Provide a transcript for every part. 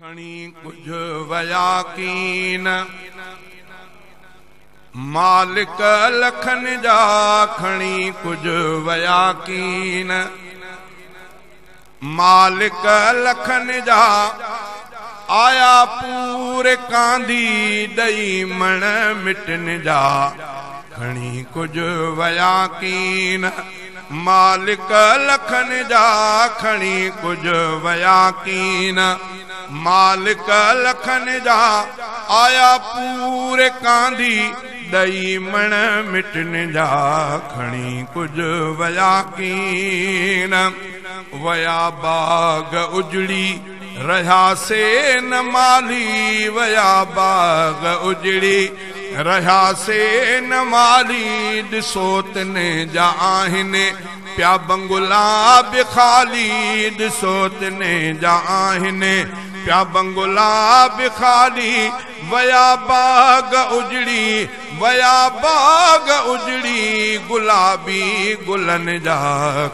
खणी कुछ वया कीन मालिक लखन जा खणी कुछ वया कीन मालिक लखन जा आया पूरे कांदी दई मण मिटन जा खणी कुछ वया कीन मालिक लखन जा खणी कुछ वया कीन मालिक लखन जा आया पूरे कांदी दई मण मिटन जा खणी कुछ वया कीन वया बाग उजड़ी रहा से न माली वया बाग उजड़ी रहा से न माली दिसोतने जा आहिने प्या बंगुला बिखाली दिसोतने जा आहिने प्या बंगुला बिखाली वया बाग उजड़ी गुलाबी गुलन जा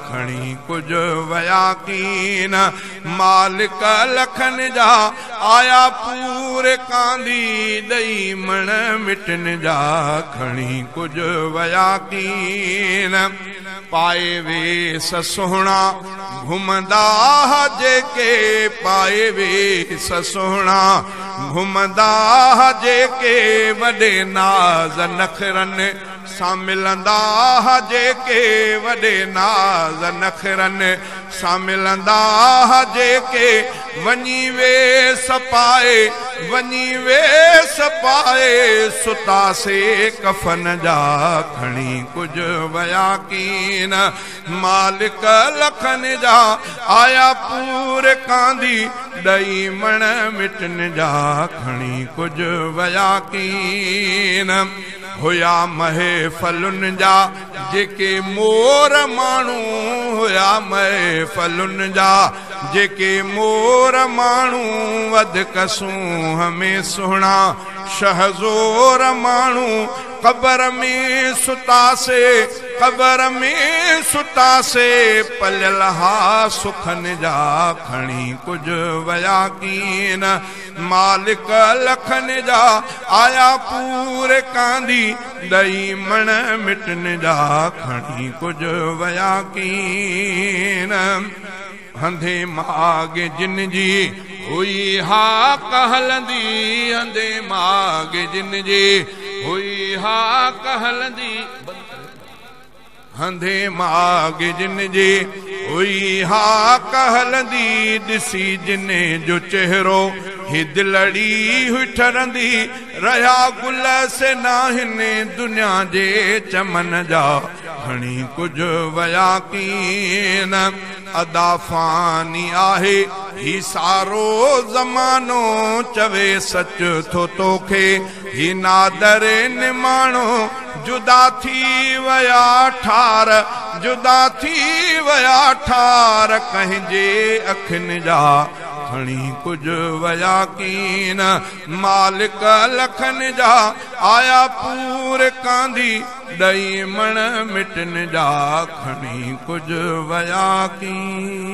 खणी कुछ वया कीन मालिक लखन जा आया पूरे कांदी दई मण मिटन जा खणी कुछ वया कीन पाए वे सोहना घुमदा जेके पाए वे सोहना घुमदा जेके वडे नाज नखरन सामिलंदा जेके वडे नाज नखरन सामिलंदा जेके वनी वे सपाए सुता से कफन जा खणी कुछ वया कीन मालिक लखन जा आया पूरे कांदी दई मण मिटन जा खणी कुछ वया कीन होया महफलुन जा जेके मोर मानू होया महफलुन जा जेके मोर मानू वध कसूं हमें सुना शहजोर मानू कबर में सुता से पललहा सुखन जा खणी कुछ वया कीन मालिक लखन जा आया पूरे कांदी दई मण मिटन जा खणी कुछ वया कीन हंधे माग जिन जी हुई हा कहलंदी हंधे माग जिन जी हुई हा कहलंदी हंधे माग जिन जी हुई हा कहलंदी दिसी जिने जो चेहरो ही दिलड़ी हुई ठरंदी रहा गुल से नाहिने दुनिया जे चमन जा खणी कुछ वया कीन अदा फानी आहे ही सारो ज़मानो चवे सच थो तोखे ही नादर निमाणो जुदा थी वया ठार कहिंजे अखिन जा खणी कुछ वया कीन मालिक लखन जा आया पूरे कांदी दई मण मिटन जा खणी कुछ वया कीन।